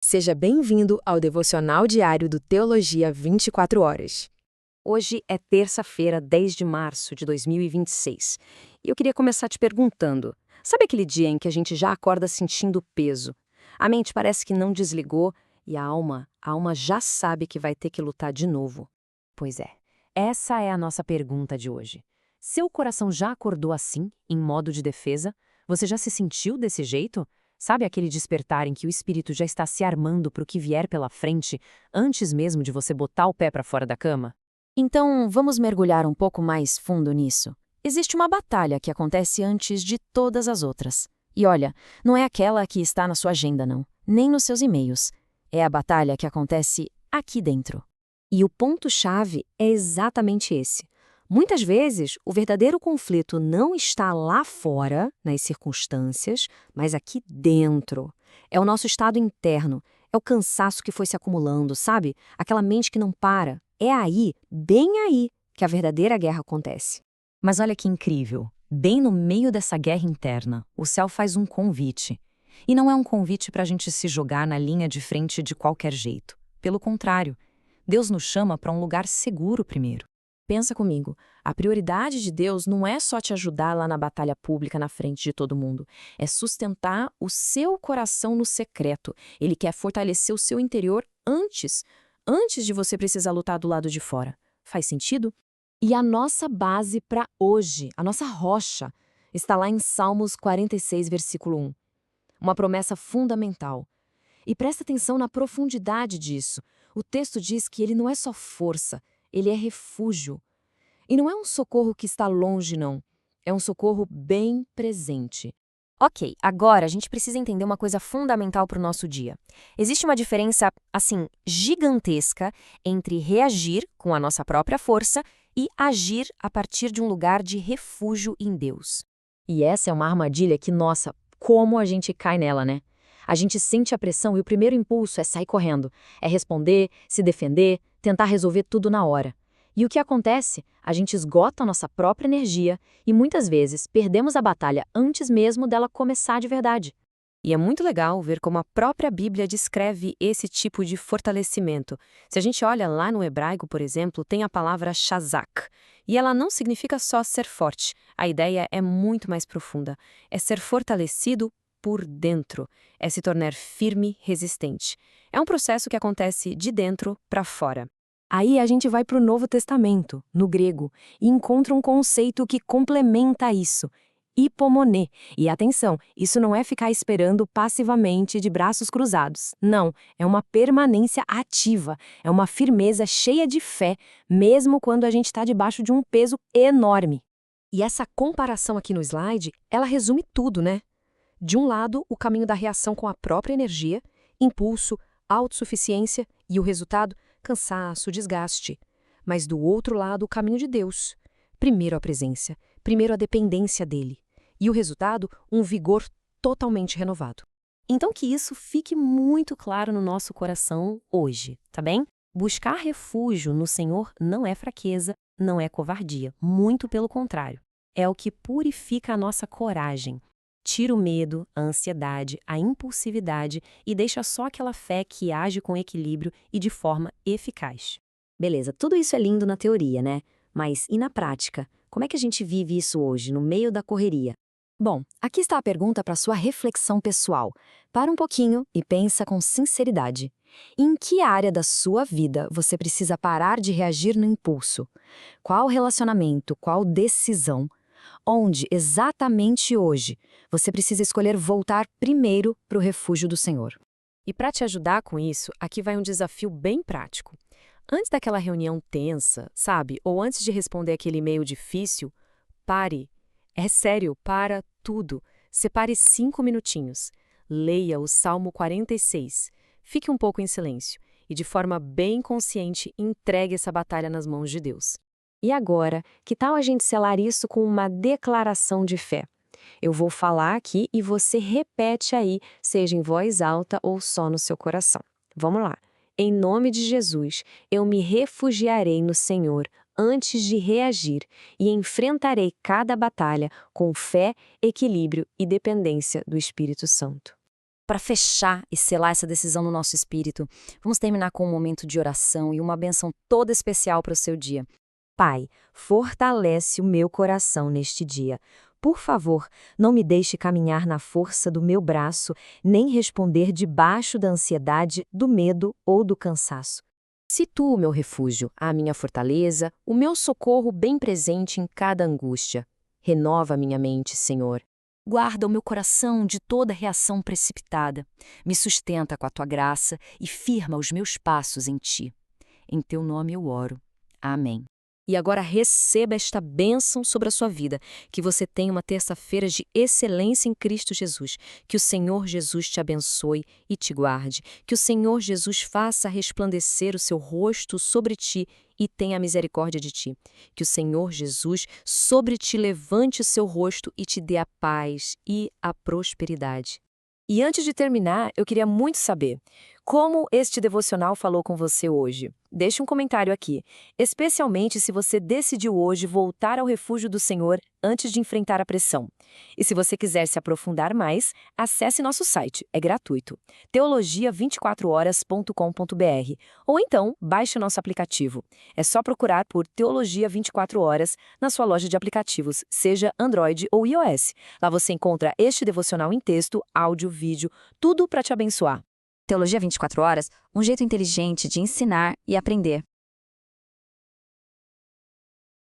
Seja bem-vindo ao devocional diário do Teologia 24 Horas. Hoje é terça-feira, 10 de março de 2026. E eu queria começar te perguntando: sabe aquele dia em que a gente já acorda sentindo peso? A mente parece que não desligou e a alma já sabe que vai ter que lutar de novo. Pois é, essa é a nossa pergunta de hoje. Seu coração já acordou assim, em modo de defesa? Você já se sentiu desse jeito? Sabe aquele despertar em que o espírito já está se armando para o que vier pela frente, antes mesmo de você botar o pé para fora da cama? Então, vamos mergulhar um pouco mais fundo nisso. Existe uma batalha que acontece antes de todas as outras. E olha, não é aquela que está na sua agenda, não, nem nos seus e-mails. É a batalha que acontece aqui dentro. E o ponto-chave é exatamente esse. Muitas vezes, o verdadeiro conflito não está lá fora, nas circunstâncias, mas aqui dentro. É o nosso estado interno, é o cansaço que foi se acumulando, sabe? Aquela mente que não para. É aí, bem aí, que a verdadeira guerra acontece. Mas olha que incrível. Bem no meio dessa guerra interna, o céu faz um convite. E não é um convite para a gente se jogar na linha de frente de qualquer jeito. Pelo contrário, Deus nos chama para um lugar seguro primeiro. Pensa comigo, a prioridade de Deus não é só te ajudar lá na batalha pública na frente de todo mundo. É sustentar o seu coração no secreto. Ele quer fortalecer o seu interior antes de você precisar lutar do lado de fora. Faz sentido? E a nossa base para hoje, a nossa rocha, está lá em Salmos 46, versículo 1. Uma promessa fundamental. E presta atenção na profundidade disso. O texto diz que ele não é só força, ele é refúgio. E não é um socorro que está longe, não. É um socorro bem presente. Ok, agora a gente precisa entender uma coisa fundamental para o nosso dia. Existe uma diferença, assim, gigantesca entre reagir com a nossa própria força e agir a partir de um lugar de refúgio em Deus. E essa é uma armadilha que, nossa, como a gente cai nela, né? A gente sente a pressão e o primeiro impulso é sair correndo, é responder, se defender, tentar resolver tudo na hora. E o que acontece? A gente esgota a nossa própria energia e muitas vezes perdemos a batalha antes mesmo dela começar de verdade. E é muito legal ver como a própria Bíblia descreve esse tipo de fortalecimento. Se a gente olha lá no hebraico, por exemplo, tem a palavra shazak. E ela não significa só ser forte. A ideia é muito mais profunda. É ser fortalecido por dentro. É se tornar firme, resistente. É um processo que acontece de dentro para fora. Aí a gente vai para o Novo Testamento, no grego, e encontra um conceito que complementa isso: hipomoné. E atenção, isso não é ficar esperando passivamente de braços cruzados. Não, é uma permanência ativa, é uma firmeza cheia de fé, mesmo quando a gente está debaixo de um peso enorme. E essa comparação aqui no slide, ela resume tudo, né? De um lado, o caminho da reação com a própria energia, impulso, autossuficiência e o resultado, cansaço, desgaste. Mas do outro lado, o caminho de Deus. Primeiro a presença, primeiro a dependência dele. E o resultado, um vigor totalmente renovado. Então que isso fique muito claro no nosso coração hoje, tá bem? Buscar refúgio no Senhor não é fraqueza, não é covardia, muito pelo contrário. É o que purifica a nossa coragem. Tira o medo, a ansiedade, a impulsividade e deixa só aquela fé que age com equilíbrio e de forma eficaz. Beleza, tudo isso é lindo na teoria, né? Mas e na prática? Como é que a gente vive isso hoje, no meio da correria? Bom, aqui está a pergunta para sua reflexão pessoal. Para um pouquinho e pensa com sinceridade. Em que área da sua vida você precisa parar de reagir no impulso? Qual relacionamento, qual decisão? Onde, exatamente hoje, você precisa escolher voltar primeiro para o refúgio do Senhor. E para te ajudar com isso, aqui vai um desafio bem prático. Antes daquela reunião tensa, sabe? Ou antes de responder aquele e-mail difícil, pare. É sério, para tudo. Separe 5 minutinhos. Leia o Salmo 46. Fique um pouco em silêncio e, de forma bem consciente, entregue essa batalha nas mãos de Deus. E agora, que tal a gente selar isso com uma declaração de fé? Eu vou falar aqui e você repete aí, seja em voz alta ou só no seu coração. Vamos lá. Em nome de Jesus, eu me refugiarei no Senhor antes de reagir e enfrentarei cada batalha com fé, equilíbrio e dependência do Espírito Santo. para fechar e selar essa decisão no nosso espírito, vamos terminar com um momento de oração e uma bênção toda especial para o seu dia. Pai, fortalece o meu coração neste dia. Por favor, não me deixe caminhar na força do meu braço, nem responder debaixo da ansiedade, do medo ou do cansaço. Se tu, meu refúgio, a minha fortaleza, o meu socorro bem presente em cada angústia. Renova minha mente, Senhor. Guarda o meu coração de toda reação precipitada. Me sustenta com a tua graça e firma os meus passos em ti. Em teu nome eu oro. Amém. E agora receba esta bênção sobre a sua vida, que você tenha uma terça-feira de excelência em Cristo Jesus, que o Senhor Jesus te abençoe e te guarde, que o Senhor Jesus faça resplandecer o seu rosto sobre ti e tenha misericórdia de ti, que o Senhor Jesus sobre ti levante o seu rosto e te dê a paz e a prosperidade. E antes de terminar, eu queria muito saber como este devocional falou com você hoje. Deixe um comentário aqui, especialmente se você decidiu hoje voltar ao refúgio do Senhor antes de enfrentar a pressão. E se você quiser se aprofundar mais, acesse nosso site, é gratuito, teologia24horas.com.br, ou então baixe o nosso aplicativo. É só procurar por Teologia 24 Horas na sua loja de aplicativos, seja Android ou iOS. Lá você encontra este devocional em texto, áudio, vídeo, tudo para te abençoar. Teologia 24 Horas, um jeito inteligente de ensinar e aprender.